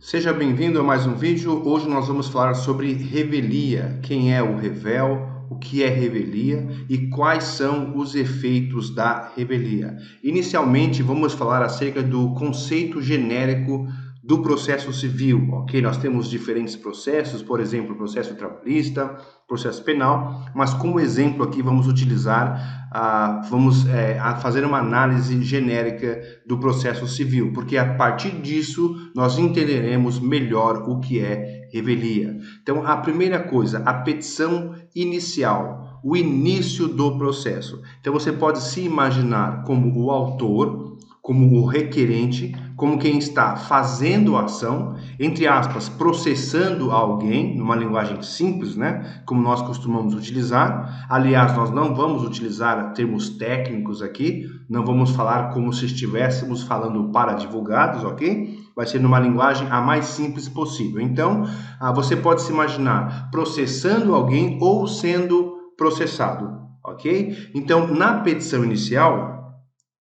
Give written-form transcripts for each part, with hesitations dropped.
Seja bem-vindo a mais um vídeo. Hoje nós vamos falar sobre revelia. Quem é o revel, o que é revelia e quais são os efeitos da revelia. Inicialmente, vamos falar acerca do conceito genérico do processo civil, ok? Nós temos diferentes processos, por exemplo, processo trabalhista, processo penal, mas como exemplo aqui vamos utilizar, fazer uma análise genérica do processo civil, porque a partir disso nós entenderemos melhor o que é revelia. Então, a primeira coisa, a petição inicial, o início do processo. Então, você pode se imaginar como o autor, como o requerente, como quem está fazendo a ação, entre aspas, processando alguém, numa linguagem simples, né? Como nós costumamos utilizar. Aliás, nós não vamos utilizar termos técnicos aqui, não vamos falar como se estivéssemos falando para advogados, ok? Vai ser numa linguagem a mais simples possível. Então, você pode se imaginar processando alguém ou sendo processado, ok? Então, na petição inicial,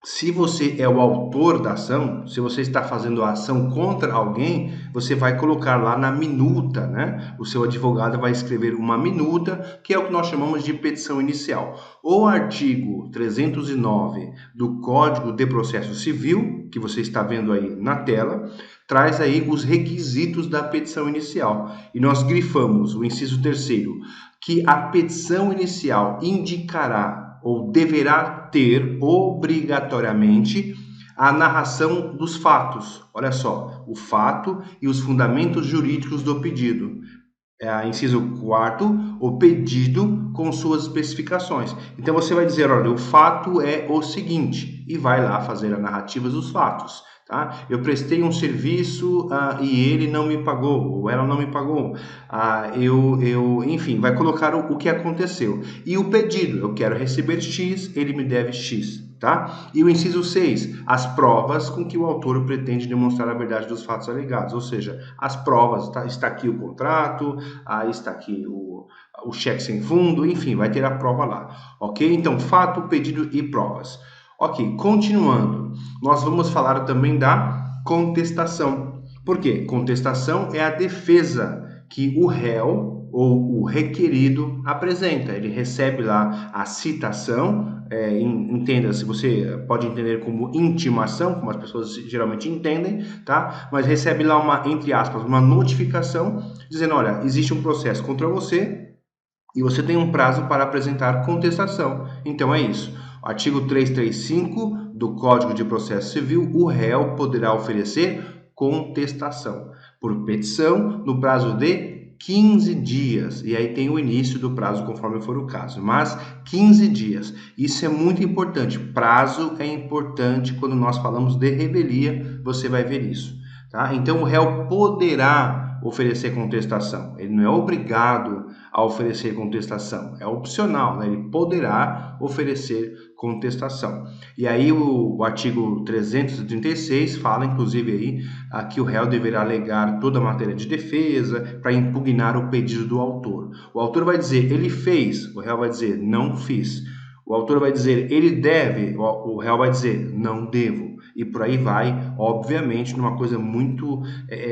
se você é o autor da ação, se você está fazendo a ação contra alguém, você vai colocar lá na minuta, né? O seu advogado vai escrever uma minuta, que é o que nós chamamos de petição inicial. O artigo 309 do Código de Processo Civil, que você está vendo aí na tela, traz aí os requisitos da petição inicial. E nós grifamos o inciso 3º, que a petição inicial indicará ou deverá ter obrigatoriamente a narração dos fatos. Olha só, o fato e os fundamentos jurídicos do pedido. Inciso 4º, o pedido com suas especificações. Então você vai dizer, olha, o fato é o seguinte, e vai lá fazer a narrativa dos fatos. Tá? Eu prestei um serviço e ele não me pagou, ou ela não me pagou. Enfim, vai colocar o que aconteceu. E o pedido, eu quero receber X, ele me deve X. Tá? E o inciso 6, as provas com que o autor pretende demonstrar a verdade dos fatos alegados, ou seja, as provas, tá? Está aqui o contrato, está aqui o cheque sem fundo, enfim, vai ter a prova lá, ok? Então, fato, pedido e provas. Ok, continuando, nós vamos falar também da contestação. Por quê? Contestação é a defesa que o réu ou o requerido apresenta. Ele recebe lá a citação, entenda-se, você pode entender como intimação, como as pessoas geralmente entendem, tá? Mas recebe lá uma, entre aspas, uma notificação dizendo, olha, existe um processo contra você e você tem um prazo para apresentar contestação. Então é isso. Artigo 335 do Código de Processo Civil, o réu poderá oferecer contestação por petição no prazo de 15 dias. E aí tem o início do prazo conforme for o caso, mas 15 dias. Isso é muito importante. Prazo é importante quando nós falamos de revelia, você vai ver isso. Tá? Então o réu poderá oferecer contestação. Ele não é obrigado a oferecer contestação, é opcional, né? Ele poderá oferecer contestação. E aí o artigo 336 fala, inclusive, aí que o réu deverá alegar toda a matéria de defesa para impugnar o pedido do autor. O autor vai dizer, ele fez, o réu vai dizer, não fiz. O autor vai dizer, ele deve, o réu vai dizer, não devo. E por aí vai, obviamente, numa coisa muito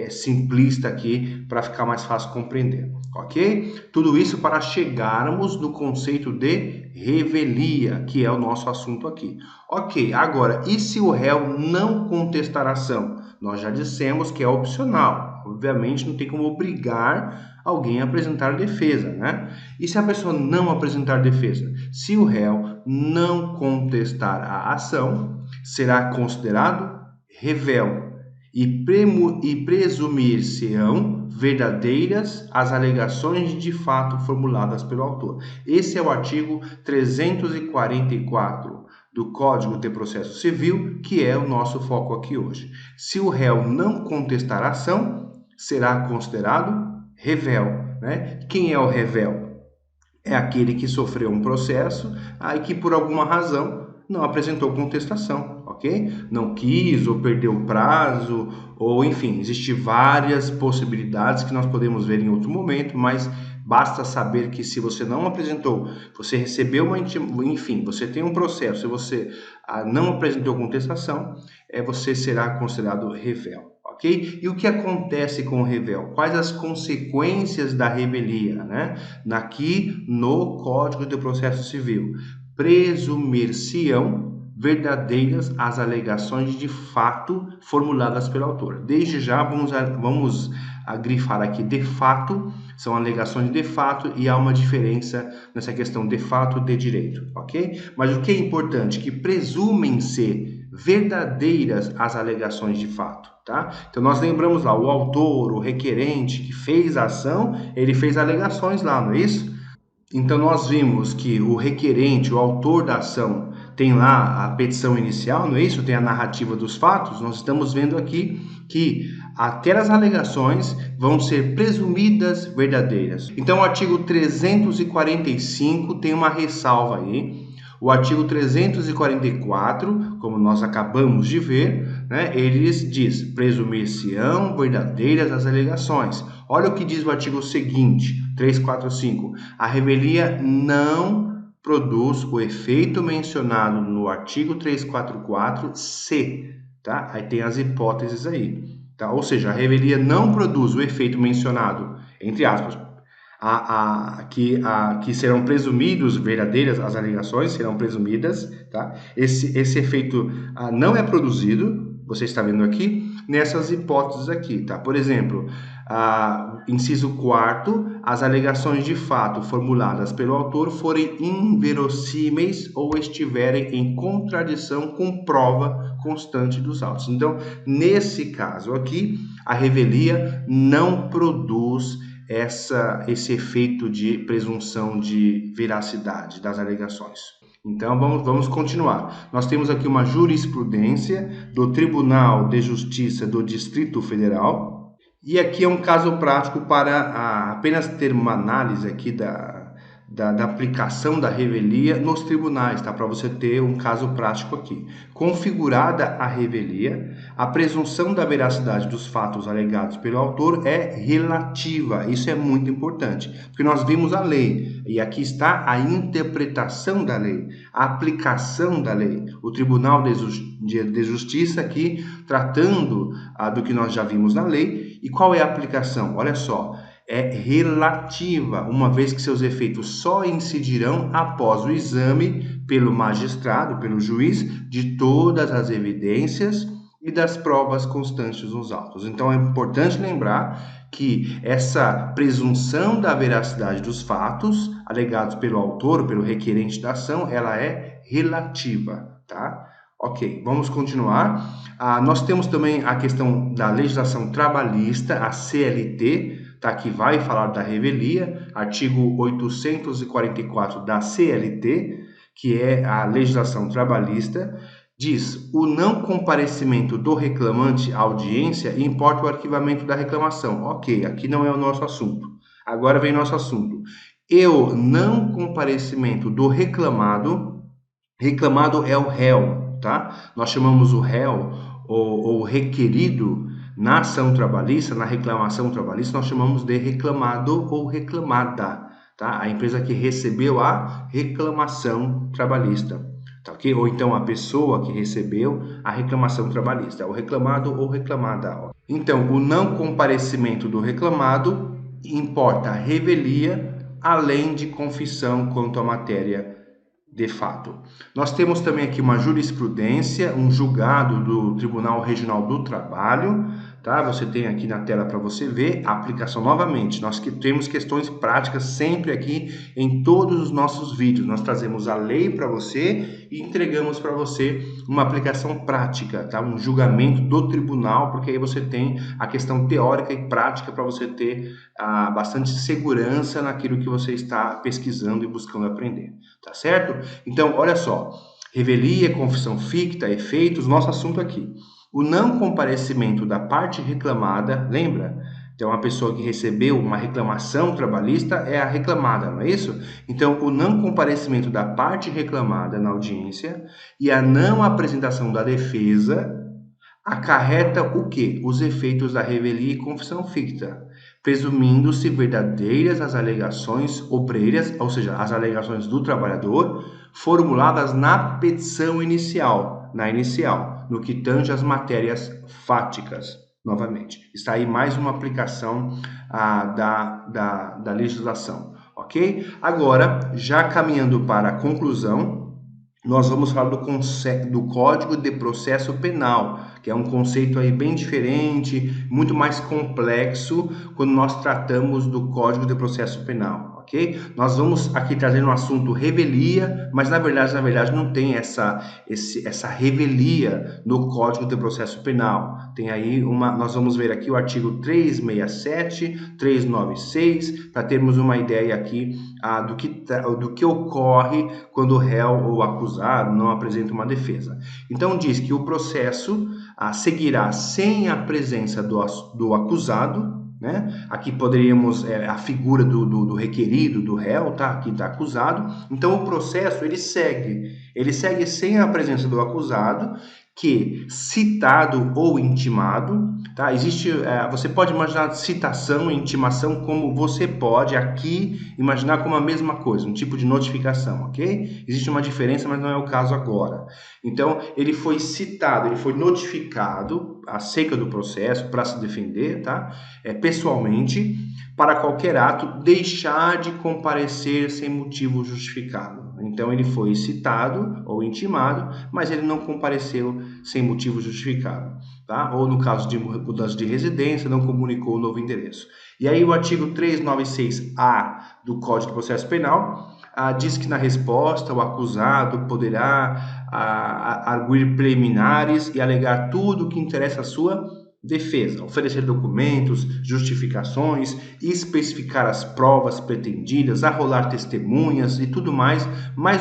simplista aqui, para ficar mais fácil compreender, ok? Tudo isso para chegarmos no conceito de revelia, que é o nosso assunto aqui. Ok, agora, e se o réu não contestar a ação? Nós já dissemos que é opcional, obviamente não tem como obrigar alguém a apresentar defesa, né? E se a pessoa não apresentar defesa? Se o réu não contestar a ação, será considerado revel e presumir-se-ão verdadeiras as alegações de fato formuladas pelo autor. Esse é o artigo 344 do Código de Processo Civil, que é o nosso foco aqui hoje. Se o réu não contestar a ação, será considerado revel, né? Quem é o revel? É aquele que sofreu um processo e que por alguma razão não apresentou contestação, ok? Não quis ou perdeu o prazo, ou enfim, existem várias possibilidades que nós podemos ver em outro momento, mas basta saber que se você não apresentou, você recebeu enfim, você tem um processo e você não apresentou contestação, você será considerado revel. ok? E o que acontece com o revel? Quais as consequências da revelia, né? Aqui no Código de Processo Civil. Presumir-se-ão verdadeiras as alegações de fato formuladas pelo autor. Desde já, vamos grifar aqui de fato, são alegações de fato e há uma diferença nessa questão de fato e de direito, ok? Mas o que é importante? Que presumem-se verdadeiras as alegações de fato, tá? Então nós lembramos lá, o autor, o requerente que fez a ação, ele fez alegações lá, não é isso? Então nós vimos que o requerente, o autor da ação, tem lá a petição inicial, não é isso? Tem a narrativa dos fatos. Nós estamos vendo aqui que aquelas alegações vão ser presumidas verdadeiras. Então o artigo 345 tem uma ressalva aí. O artigo 344, como nós acabamos de ver, né, eles diz: presumir-se-ão verdadeiras as alegações. Olha o que diz o artigo seguinte, 345. A revelia não produz o efeito mencionado no artigo 344 se, tá? Aí tem as hipóteses aí, tá? Ou seja, a revelia não produz o efeito mencionado, entre aspas, que serão presumidos verdadeiras as alegações, serão presumidas, tá? Esse efeito não é produzido, você está vendo aqui, nessas hipóteses aqui, tá? Por exemplo, inciso 4º, as alegações de fato formuladas pelo autor forem inverossímeis ou estiverem em contradição com prova constante dos autos. Então, nesse caso aqui, a revelia não produz esse efeito de presunção de veracidade das alegações. Então, vamos continuar. Nós temos aqui uma jurisprudência do Tribunal de Justiça do Distrito Federal. E aqui é um caso prático para apenas ter uma análise aqui da aplicação da revelia nos tribunais, tá? Para você ter um caso prático aqui. Configurada a revelia, a presunção da veracidade dos fatos alegados pelo autor é relativa. Isso é muito importante, porque nós vimos a lei e aqui está a interpretação da lei, a aplicação da lei. O Tribunal de Justiça aqui tratando do que nós já vimos na lei. E qual é a aplicação? Olha só. É relativa, uma vez que seus efeitos só incidirão após o exame pelo magistrado, pelo juiz, de todas as evidências e das provas constantes nos autos. Então é importante lembrar que essa presunção da veracidade dos fatos alegados pelo autor, pelo requerente da ação, ela é relativa, tá? Ok, vamos continuar. Nós temos também a questão da legislação trabalhista, a CLT, tá, que vai falar da revelia, artigo 844 da CLT, que é a legislação trabalhista, diz: o não comparecimento do reclamante à audiência importa o arquivamento da reclamação. Ok, aqui não é o nosso assunto. Agora vem nosso assunto. E o não comparecimento do reclamado é o réu, tá? Nós chamamos o réu ou requerido na ação trabalhista, na reclamação trabalhista, nós chamamos de reclamado ou reclamada, tá? A empresa que recebeu a reclamação trabalhista, tá ok? Ou então a pessoa que recebeu a reclamação trabalhista, o reclamado ou reclamada. Ó. Então, o não comparecimento do reclamado importa a revelia, além de confissão quanto à matéria de fato. Nós temos também aqui uma jurisprudência, um julgado do Tribunal Regional do Trabalho, tá? Você tem aqui na tela para você ver a aplicação novamente. Nós temos questões práticas sempre aqui em todos os nossos vídeos. Nós trazemos a lei para você e entregamos para você uma aplicação prática, tá? Um julgamento do tribunal, porque aí você tem a questão teórica e prática para você ter bastante segurança naquilo que você está pesquisando e buscando aprender, tá certo? Então, olha só, revelia, confissão ficta, efeitos, nosso assunto aqui. O não comparecimento da parte reclamada, lembra? Então, a pessoa que recebeu uma reclamação trabalhista é a reclamada, não é isso? Então, o não comparecimento da parte reclamada na audiência e a não apresentação da defesa acarreta o quê? Os efeitos da revelia e confissão ficta, presumindo-se verdadeiras as alegações obreiras, ou seja, as alegações do trabalhador, formuladas na petição inicial, no que tange às matérias fáticas. novamente. Está aí mais uma aplicação da legislação, ok? Agora, já caminhando para a conclusão, nós vamos falar do Código de Processo Penal, que é um conceito aí bem diferente, muito mais complexo quando nós tratamos do Código de Processo Penal, ok? Nós vamos aqui trazer um assunto revelia, mas na verdade não tem essa revelia no Código de Processo Penal. Tem aí nós vamos ver aqui o artigo 367, 396, para termos uma ideia aqui do que ocorre quando o réu ou acusado não apresenta uma defesa. Então diz que o processo seguirá sem a presença do acusado, né? Aqui poderíamos a figura do requerido, do réu, tá? Aqui está acusado. Então o processo ele segue sem a presença do acusado, que citado ou intimado, tá? Você pode imaginar citação e intimação como você pode aqui imaginar como a mesma coisa, um tipo de notificação, ok? Existe uma diferença, mas não é o caso agora. Então, ele foi citado, ele foi notificado acerca do processo para se defender, tá? Pessoalmente, para qualquer ato, deixar de comparecer sem motivo justificado. Então, ele foi citado ou intimado, mas ele não compareceu sem motivo justificado, tá? Ou no caso de mudança de residência, não comunicou o novo endereço. E aí o artigo 396-A do Código de Processo Penal diz que na resposta o acusado poderá arguir preliminares e alegar tudo o que interessa à sua defesa, oferecer documentos, justificações, especificar as provas pretendidas, arrolar testemunhas e tudo mais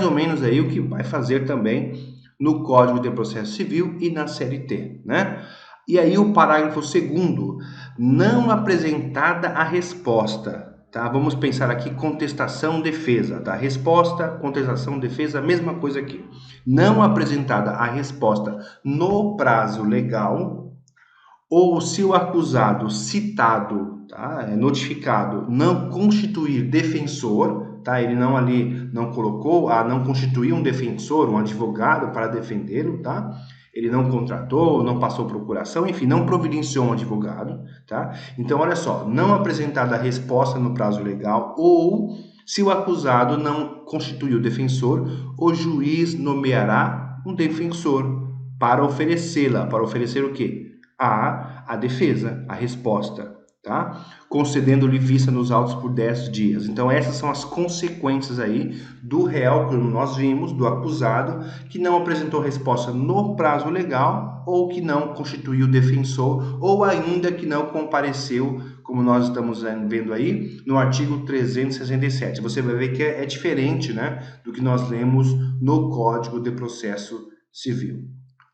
ou menos aí o que vai fazer também no Código de Processo Civil e na CLT, né? E aí o parágrafo 2º, não apresentada a resposta, tá? Vamos pensar aqui contestação, defesa, tá? Resposta, contestação, defesa, mesma coisa aqui. Não apresentada a resposta no prazo legal, ou se o acusado citado, tá? Notificado, não constituir defensor, tá? Ele não colocou, não constituiu um defensor, um advogado para defendê-lo, tá? Ele não contratou, não passou procuração, enfim, não providenciou um advogado, tá? Então, olha só, não apresentada a resposta no prazo legal, ou se o acusado não constituiu defensor, o juiz nomeará um defensor para oferecê-la. Para oferecer o quê? A defesa, a resposta, tá? Concedendo-lhe vista nos autos por 10 dias. Então, essas são as consequências aí do réu, como nós vimos, do acusado, que não apresentou resposta no prazo legal, ou que não constituiu defensor, ou ainda que não compareceu, como nós estamos vendo aí, no artigo 367. Você vai ver que é diferente, né, do que nós lemos no Código de Processo Civil.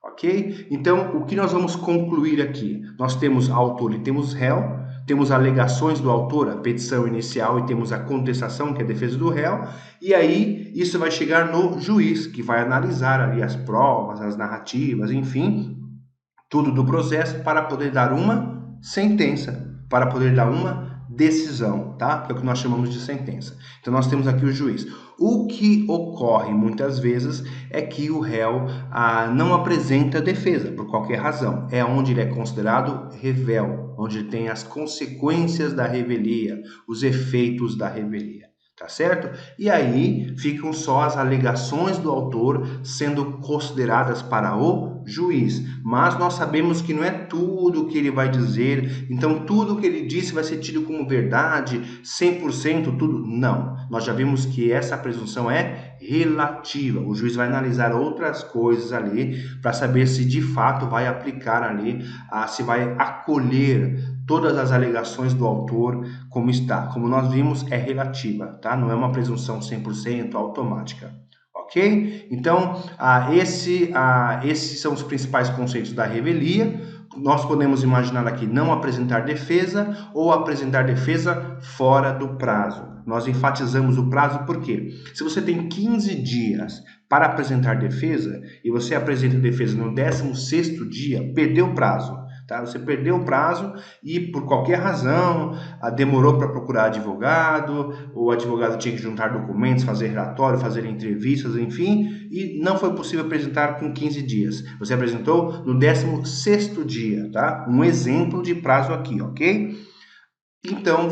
Ok? Então, o que nós vamos concluir aqui? Nós temos autor e temos réu, temos alegações do autor, a petição inicial, e temos a contestação, que é a defesa do réu, e aí isso vai chegar no juiz, que vai analisar ali as provas, as narrativas, enfim, tudo do processo para poder dar uma sentença, para poder dar uma decisão, tá? Que é o que nós chamamos de sentença. Então, nós temos aqui o juiz. O que ocorre muitas vezes é que o réu não apresenta defesa, por qualquer razão. É onde ele é considerado revel, onde ele tem as consequências da revelia, os efeitos da revelia. Tá certo? E aí ficam só as alegações do autor sendo consideradas para o juiz. Mas nós sabemos que não é tudo o que ele vai dizer, então tudo o que ele disse vai ser tido como verdade, 100% tudo. Não. Nós já vimos que essa presunção é relativa. O juiz vai analisar outras coisas ali para saber se de fato vai aplicar ali, se vai acolher todas as alegações do autor como está. Como nós vimos, é relativa, tá? Não é uma presunção 100% automática. Ok? Então, esses são os principais conceitos da revelia. Nós podemos imaginar aqui não apresentar defesa ou apresentar defesa fora do prazo. Nós enfatizamos o prazo porque se você tem 15 dias para apresentar defesa e você apresenta defesa no 16º dia, perdeu o prazo. tá? Você perdeu o prazo e por qualquer razão demorou para procurar advogado, o advogado tinha que juntar documentos, fazer relatório, fazer entrevistas, enfim, e não foi possível apresentar com 15 dias. Você apresentou no 16º dia, tá? Um exemplo de prazo aqui, ok? Então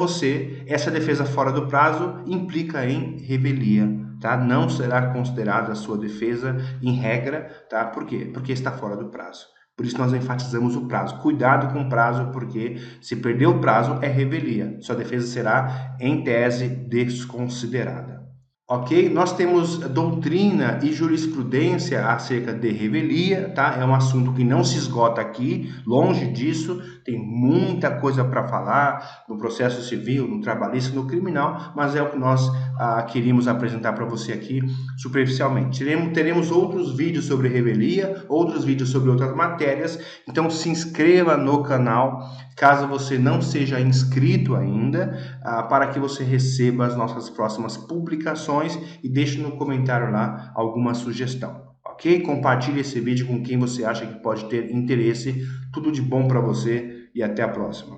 essa defesa fora do prazo implica em revelia, tá? Não será considerada a sua defesa em regra, tá? Por quê? Porque está fora do prazo. Por isso nós enfatizamos o prazo. Cuidado com o prazo, porque se perder o prazo é revelia. Sua defesa será, em tese, desconsiderada. Ok? Nós temos doutrina e jurisprudência acerca de revelia, tá? É um assunto que não se esgota aqui, longe disso, tem muita coisa para falar no processo civil, no trabalhista, no criminal, mas é o que nós queríamos apresentar para você aqui superficialmente. Teremos outros vídeos sobre revelia, outros vídeos sobre outras matérias, então se inscreva no canal, caso você não seja inscrito ainda, para que você receba as nossas próximas publicações e deixe no comentário lá alguma sugestão, ok? Compartilhe esse vídeo com quem você acha que pode ter interesse. Tudo de bom para você e até a próxima.